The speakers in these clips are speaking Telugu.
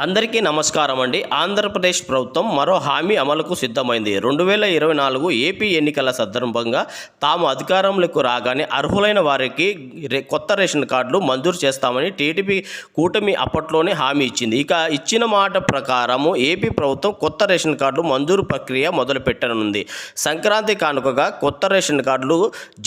అందరికీ నమస్కారం అండి. ఆంధ్రప్రదేశ్ ప్రభుత్వం మరో హామీ అమలుకు సిద్ధమైంది. 2024 ఏపీ ఎన్నికల సందర్భంగా తాము అధికారంలోకి రాగానే అర్హులైన వారికి కొత్త రేషన్ కార్డులు మంజూరు చేస్తామని టీడీపీ కూటమి అప్పట్లోనే హామీ ఇచ్చింది. ఇక ఇచ్చిన మాట ప్రకారము ఏపీ ప్రభుత్వం కొత్త రేషన్ కార్డులు మంజూరు ప్రక్రియ మొదలుపెట్టనుంది. సంక్రాంతి కానుకగా కొత్త రేషన్ కార్డులు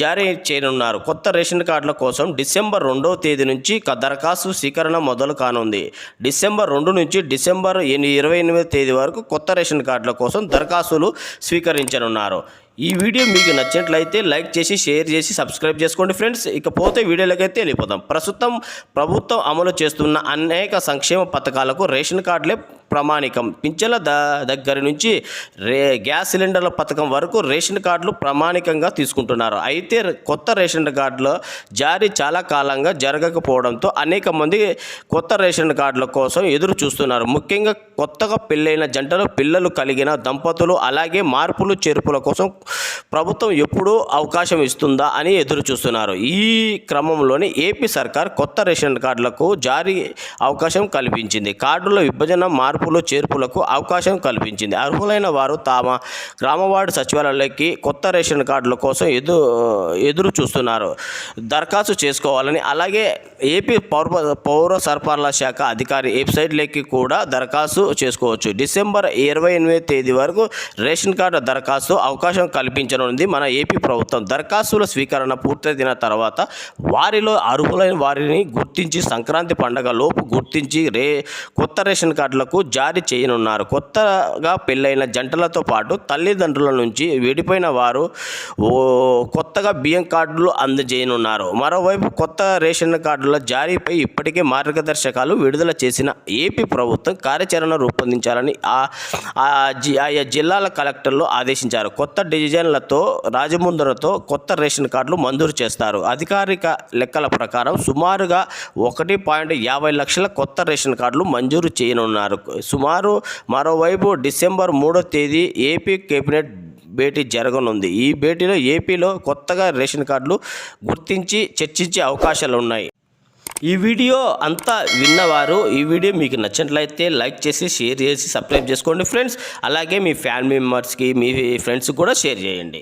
జారీ చేయనున్నారు. కొత్త రేషన్ కార్డుల కోసం డిసెంబర్ 2వ తేదీ నుంచి దరఖాస్తు స్వీకరణ మొదలు కానుంది. డిసెంబర్ 2 నుంచి డిసెంబర్ 28వ తేదీ వరకు కొత్త రేషన్ కార్డుల కోసం దరఖాస్తులు స్వీకరించనున్నారు. ఈ వీడియో మీకు నచ్చినట్లయితే లైక్ చేసి షేర్ చేసి సబ్స్క్రైబ్ చేసుకోండి ఫ్రెండ్స్. ఇకపోతే వీడియోలకైతే వెళ్ళిపోతాం. ప్రస్తుతం ప్రభుత్వం అమలు చేస్తున్న అనేక సంక్షేమ పథకాలకు రేషన్ కార్డులే ప్రామాణికం. పింఛన్ల దగ్గర నుంచి గ్యాస్ సిలిండర్ల పథకం వరకు రేషన్ కార్డులు ప్రామాణికంగా తీసుకుంటున్నారు. అయితే కొత్త రేషన్ కార్డుల జారీ చాలా కాలంగా జరగకపోవడంతో అనేక మంది కొత్త రేషన్ కార్డుల కోసం ఎదురు చూస్తున్నారు. ముఖ్యంగా కొత్తగా పెళ్ళైన జంటలు, పిల్లలు కలిగిన దంపతులు, అలాగే మార్పులు చేర్పుల కోసం ప్రభుత్వం ఎప్పుడూ అవకాశం ఇస్తుందా అని ఎదురు చూస్తున్నారు. ఈ క్రమంలోనే ఏపీ సర్కార్ కొత్త రేషన్ కార్డులకు జారీ అవకాశం కల్పించింది. కార్డుల విభజన, మార్పులు చేర్పులకు అవకాశం కల్పించింది. అర్హులైన వారు తమ గ్రామవార్డు సచివాలయాలకి కొత్త రేషన్ కార్డుల కోసం ఎదురు చూస్తున్నారు. దరఖాస్తు చేసుకోవాలని, అలాగే ఏపీ పౌర సరఫరాల శాఖ అధికారి వెబ్సైట్లోకి కూడా దరఖాస్తు చేసుకోవచ్చు. డిసెంబర్ 28వ తేదీ వరకు రేషన్ కార్డు దరఖాస్తు అవకాశం కల్పించనుంది మన ఏపీ ప్రభుత్వం. దరఖాస్తుల స్వీకరణ పూర్తయిన తర్వాత వారిలో అర్హులైన వారిని గుర్తించి సంక్రాంతి పండుగ లోపు గుర్తించి కొత్త రేషన్ కార్డులకు జారీ చేయనున్నారు. కొత్తగా పెళ్ళైన జంటలతో పాటు తల్లిదండ్రుల నుంచి విడిపోయిన వారు కొత్తగా బియ్యం కార్డులు అందజేయనున్నారు. మరోవైపు కొత్త రేషన్ కార్డుల జారీపై ఇప్పటికే మార్గదర్శకాలు విడుదల చేసిన ఏపీ ప్రభుత్వం కార్యాచరణ రూపొందించాలని ఆయా జిల్లాల కలెక్టర్లు ఆదేశించారు. కొత్త డిజైన్లతో రాజముందరతో కొత్త రేషన్ కార్డులు మంజూరు చేస్తారు. అధికారిక లెక్కల ప్రకారం సుమారుగా 1.50 లక్షల కొత్త రేషన్ కార్డులు మంజూరు చేయనున్నారు. మరోవైపు డిసెంబర్ 3వ తేదీ ఏపీ కేబినెట్ భేటీ జరగనుంది. ఈ భేటీలో ఏపీలో కొత్తగా రేషన్ కార్డులు గుర్తించి చర్చించే అవకాశాలు ఉన్నాయి. ఈ వీడియో అంతా విన్నవారు ఈ వీడియో మీకు నచ్చినట్లయితే లైక్ చేసి షేర్ చేసి సబ్స్క్రైబ్ చేసుకోండి ఫ్రెండ్స్. అలాగే మీ ఫ్యామిలీ మెంబర్స్కి, మీ ఫ్రెండ్స్కి కూడా షేర్ చేయండి.